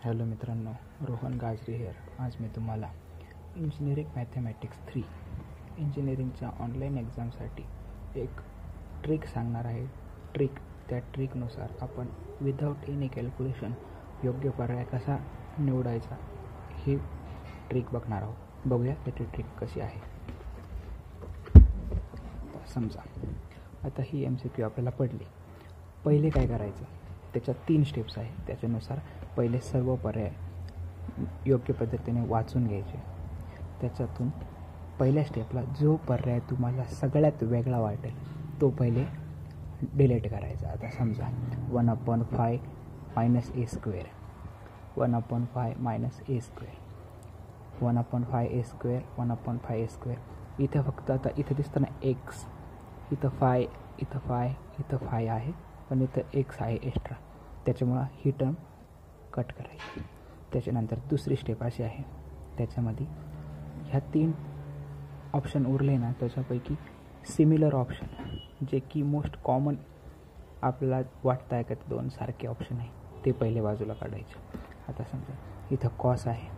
Hello मित्रांनो, रोहन गाजरे hair. आज मी तुम्हाला इंजिनिअरिंग मॅथमॅटिक्स 3 इंजिनिअरिंगच्या ऑनलाईन एक्झामसाठी एक ट्रिक सांगणार आहे. त्या ट्रिकनुसार आपण विदाऊट एनी कॅल्क्युलेशन योग्य पर्याय कसा निवडायचा ही ट्रिक बघणार आहोत. बघूया त्याची ट्रिक कशी आहे. समजा आता ही MCQ आपल्याला पडली. पहिले काय करायचं, त्याच्यात 3 स्टेप्स आहेत. त्याच्यानुसार पहिले सर्व पर्याय योग्य पद्धतीने वाचून घ्यायचे. त्याच्यातून पहिल्या स्टेपला जो पर्याय तुम्हाला सगळ्यात वेगळा वाटेल तो पहिले डिलीट करायचा. आता समजा 1/5 - a², 1/5 - a², 1/5 a², 1/5 a². इथे फक्त आता इथे दिसतं ना x, इथं फाय, इथं फाय, इथं फाय आहे, पण इथं x आहे एक्स्ट्रा, त्याच्यामुळं ही टर्म कट करायची. त्याच्यानंतर दुसरी स्टेप अशी आहे, त्याच्यामध्ये ह्या 3 ऑप्शन उरले ना, त्याच्यापैकी सिमिलर ऑप्शन जे की मोस्ट कॉमन आपल्याला वाटतं आहे का ते 2 सारखे ऑप्शन आहे, ते पहिले बाजूला काढायचे. आता समजा इथं कॉस आहे,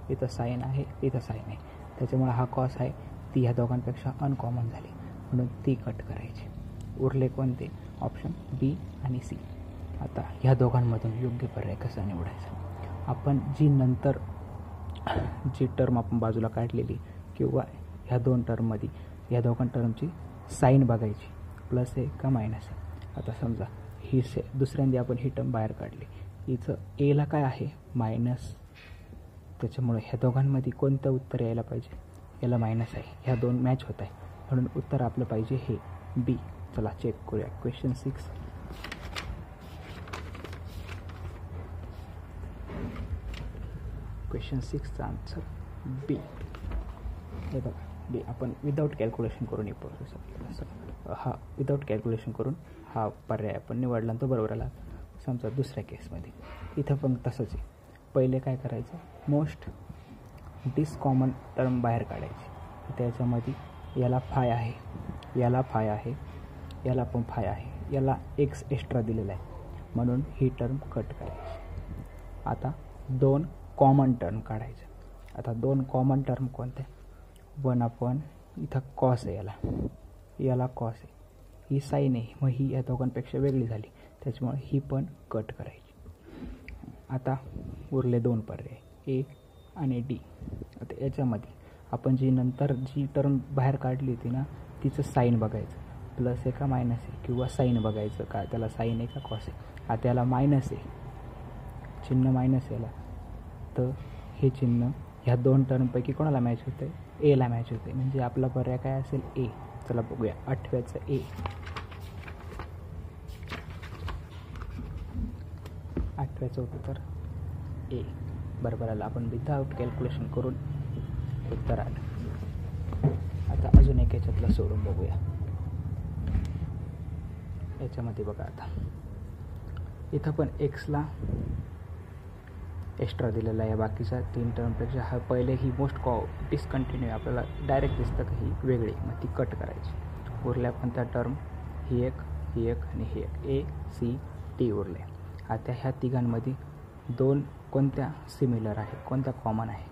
इथं साईन आहे, इथं साईन आहे, त्याच्यामुळे हा कॉस आहे ती ह्या दोघांपेक्षा अनकॉमन झाली म्हणून ती कट करायची. उरले कोणते ऑप्शन B आणि C. आता ह्या दोघांमधून योग्य पर्याय कसा निवडायचा. आपण नंतर जी टर्म आपण बाजूला काढलेली किंवा ह्या 2 टर्ममध्ये ह्या दोघां टर्मची साईन बघायची, प्लस आहे का मायनस आहे. आता समजा ही दुसऱ्यांदा आपण ही टर्म बाहेर काढली, इथं एला काय आहे मायनस, त्याच्यामुळे ह्या दोघांमध्ये कोणतं उत्तर यायला पाहिजे, याला मायनस आहे. ह्या 2 मॅच होत आहे म्हणून उत्तर आपलं पाहिजे हे B. चला चेक करूया. क्वेश्चन 6. क्वेश्चन 6चा आन्सर B. हे बघा B. आपण विदाऊट कॅल्क्युलेशन करून हा विदाऊट कॅल्क्युलेशन करून हा पर्याय आपण निवडला तो बरोबर आला. समजा दुसऱ्या केसमध्ये इथं पण तसंच आहे. पहिले काय करायचं, मोस्ट डिसकॉमन टर्म बाहेर काढायची. त्याच्यामध्ये याला फाय आहे, याला फाय आहे, याला पण फाय आहे, याला x एक्स्ट्रा दिलेला आहे म्हणून ही टर्म कट करायची. आता 2 कॉमन टर्म काढायचे. आता 2 कॉमन टर्म कोणते, 1 इथं कॉस आहे, याला कॉस आहे, ही साईन आहे, मग ही या दोघांपेक्षा वेगळी झाली त्याच्यामुळे ही पण कट करायची. आता उरले 2 पर्याय A आणि D. आता याच्यामध्ये आपण नंतर जी टर्म बाहेर काढली होती ना, तिचं साईन बघायचं, प्लस आहे का मायनस आहे, किंवा साईन बघायचं का त्याला साईन आहे का कॉस आहे. आता याला मायनस आहे, चिन्ह मायनस याला, तर हे चिन्ह ह्या 2 टर्मपैकी कोणाला मॅच होतं आहे, एला मॅच होते, म्हणजे आपला पर्याय काय असेल A. चला बघूया 8व्याचं A. 8व्याचं उत्तर A बरोबर आलं. आपण विदाऊट कॅल्क्युलेशन करून उत्तर आलं. आता अजून एक याच्यातला सोडून बघूया. याच्यामध्ये बघा, आता इथं पण एक्सला एक्स्ट्रा दिलेला आहे, बाकीच्या 3 टर्मपेक्षा हा पहिले ही मोस्ट डिसकंटिन्यू आपल्याला डायरेक्ट दिसतं का ही वेगळी, मग ती कट करायची. उरल्या पण त्या टर्म ही एक आणि ही एक, A C D उरले. आता ह्या तिघांमध्ये 2 कोणत्या सिमिलर आहे, कोणत्या कॉमन आहे.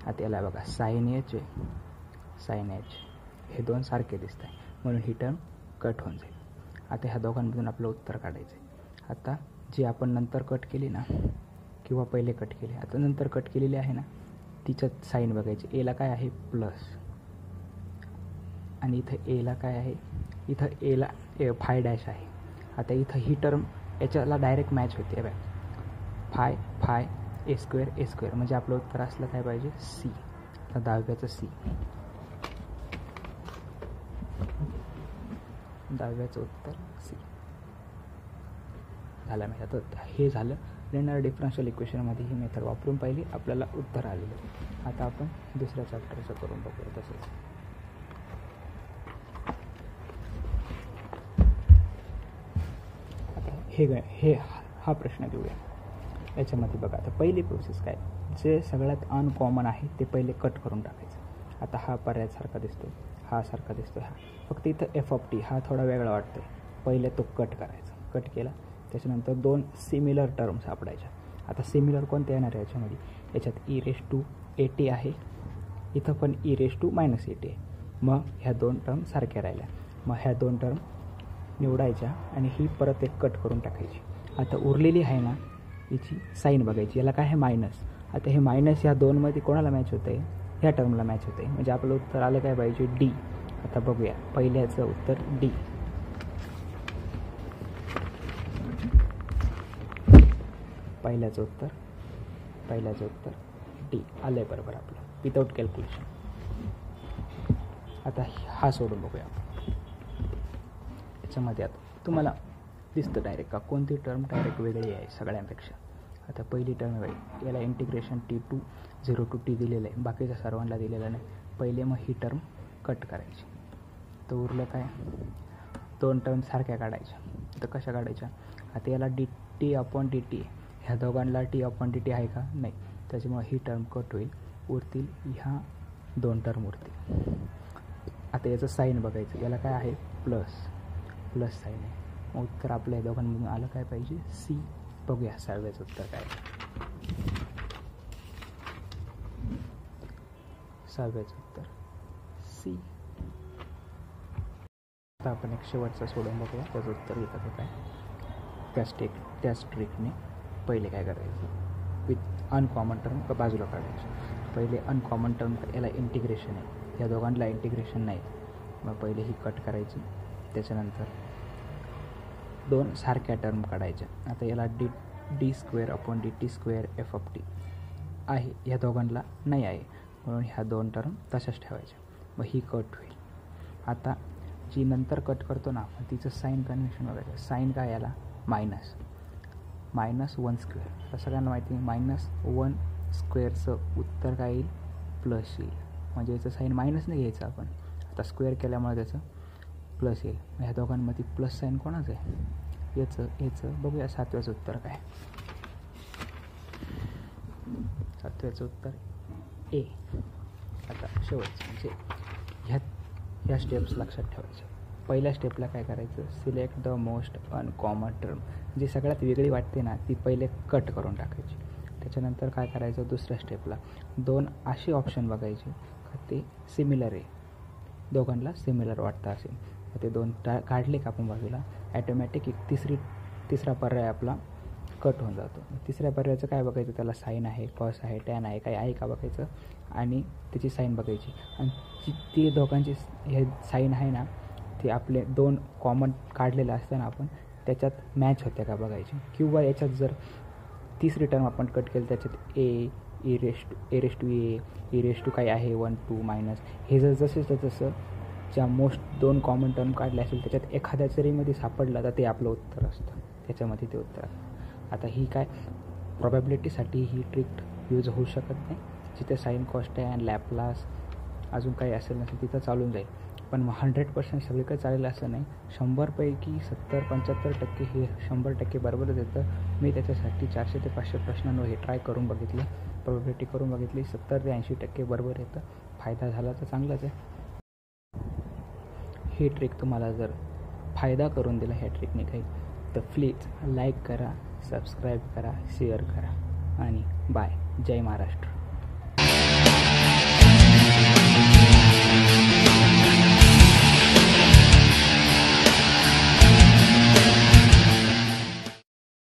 आता याला बघा साईन H, साईन H हे 2 सारखे दिसत आहे म्हणून ही टर्म कट होऊन जाईल. आता ह्या दोघांमधून आपलं उत्तर काढायचं आहे. आता जी आपण नंतर कट केली ना, किंवा पहिले कट केली, आता नंतर कट केलेली आहे ना, तिच्यात साईन बघायची. एला काय आहे प्लस, आणि इथं एला काय आहे, इथं एला फाय डॅश आहे. आता इथं ही टर्म याच्याला डायरेक्ट मॅच होते बघ, फाय a², म्हणजे आपलं उत्तर असलं काय पाहिजे C. आता 10व्याचं C. 10व्याचं उत्तर C झालं. मी आता हे झालं लिनिअर डिफरन्शियल इक्वेशनमध्ये ही मेथड वापरून पाहिली, आपल्याला उत्तर आलेलं. आता आपण दुसऱ्या चॅप्टरचं करून बघूया. तसंच आता हा प्रश्न घेऊया. याच्यामध्ये बघा, आता पहिली प्रोसेस काय, जे सगळ्यात अनकॉमन आहे ते पहिले कट करून टाकायचं. आता हा पर्याय सारखा दिसतो, हा सारखा दिसतो, हा फक्त इथं f(t) हा थोडा वेगळा वाटतो, पहिले तो कट करायचा. कट केला, त्याच्यानंतर 2 सिमिलर टर्म सापडायच्या. आता सिमिलर कोणते येणार आहे याच्यामध्ये? याच्यात e⁻ आहे, इथं पण e⁻−8 आहे. मग ह्या 2 टर्म सारख्या राहिल्या. मग ह्या 2 टर्म निवडायच्या आणि ही परत एक कट करून टाकायची. आता उरलेली आहे ना, याची साईन बघायची. याला काय आहे? मायनस. आता हे मायनस ह्या 2मध्ये कोणाला मॅच होतं आहे? ह्या टर्मला मॅच होतं आहे. म्हणजे आपलं उत्तर आलं काय पाहिजे? डी. आता बघूया, पहिल्याचं उत्तर डी. पहिल्याचं उत्तर डी आलं आहे बरोबर आपलं, विदाऊट कॅल्क्युलेशन. आता हा सोडून बघूया. याच्यामध्ये आता तुम्हाला दिसतं डायरेक्ट का कोणती टर्म डायरेक्ट वेगळी आहे सगळ्यांपेक्षा. आता पहिली टर्म वेगळी, याला इंटिग्रेशन T2 0 to T दिलेलं आहे, बाकीच्या सर्वांना दिलेलं नाही. पहिले मग ही टर्म कट करायची. तर उरलं काय? 2 टर्म सारख्या काढायच्या. तर कशा काढायच्या? आता याला dt/dt, ह्या दोघांना t/dt आहे का? नाही. त्याच्यामुळे ही टर्म कट होईल, उरतील ह्या 2 टर्म उरतील. आता याचं साईन बघायचं. याला काय आहे? प्लस साईन आहे. मग उत्तर आपल्या दोघांमधून आलं काय पाहिजे? सी. बघूया 6व्याचं उत्तर काय. 6व्याचं उत्तर सी. आता आपण एक शेवटचं सोडून बघूया, त्याचं उत्तर येतं काय. त्याच ट्रिकने पहिले काय करायचं? विथ अनकॉमन टर्म बाजूला काढायचं. पहिले अनकॉमन टर्म, याला इंटिग्रेशन आहे, या दोघांना इंटिग्रेशन नाही. मग पहिले ही कट करायची. त्याच्यानंतर 2 सारख्या टर्म काढायच्या. आता याला d²/dt² f(t) आहे, ह्या दोघांना नाही आहे, म्हणून ह्या 2 टर्म तशाच ठेवायच्या. मग ही कट होईल. आता जी नंतर कट करतो ना, मग तिचं साईन कन्व्हेन्शन बघायचं. साईन काय? याला -1². आता सगळ्यांना माहिती आहे -1² उत्तर काय येईल? प्लस येईल. म्हणजे याचं साईन मायनस नाही घ्यायचं आपण, आता स्क्वेअर केल्यामुळे त्याचं प्लस येईल. ह्या दोघांमध्ये प्लस साईन कोणाचं आहे? याचं बघूया 7व्याचं उत्तर काय. 7व्याचं उत्तर ए. आता शेवटचं म्हणजे ह्या स्टेप्स लक्षात ठेवायच्या. पहिल्या स्टेपला काय करायचं? Select the most uncommon term. जी सगळ्यात वेगळी वाटते ना, ती पहिले कट करून टाकायची. त्याच्यानंतर काय करायचं? दुसऱ्या स्टेपला 2 असे ऑप्शन बघायचे का ते सिमिलर आहे, दोघांना सिमिलर वाटतं असेल. ते 2 काढले का आपण बाजूला, ॲटोमॅटिक एक तिसरा पर्याय आपला कट होऊन जातो. तिसऱ्या पर्यायाचं काय बघायचं? त्याला साईन आहे, कॉस आहे, टॅन आहे, काही आहे का बघायचं आणि त्याची साईन बघायची. आणि ती दोघांची हे साईन आहे ना, ते आपले 2 कॉमन काढलेलं असताना आपण त्याच्यात मॅच होत्या का बघायची. किंवा याच्यात जर तिसरी टर्म आपण कट केली, त्याच्यात e⁻² काही आहे 1 2 मायनस, हे जर जसं ज्या मोस्ट 2 कॉमन टर्म काढले असेल त्याच्यात एखाद्या जरीमध्ये सापडलं तर ते आपलं उत्तर असतं, त्याच्यामध्ये ते उत्तर असतं. आता ही काय प्रॉबॅबिलिटीसाठी ही ट्रिक यूज होऊ शकत नाही. जिथे साईन, कॉस, टॅन, लॅपलास अजून काही असेल नसेल तिथं चालून जाईल. पण मग 100% सगळीकडे चालेल असं नाही. 100पैकी 70-75% हे 100% बरोबरच येतं. मी त्याच्यासाठी 400 ते 500 प्रश्नांवर हे ट्राय करून बघितलं, प्रॉबॅबिलिटी करून बघितली. 70 ते 80% बरोबर येतं. फायदा झाला तर चांगलाच आहे. ही ट्रिक तुम्हाला जर फायदा करून दिला ह्या ट्रिकने काही, तर प्लीज लाईक करा, सबस्क्राईब करा, शेअर करा आणि बाय. जय महाराष्ट्र.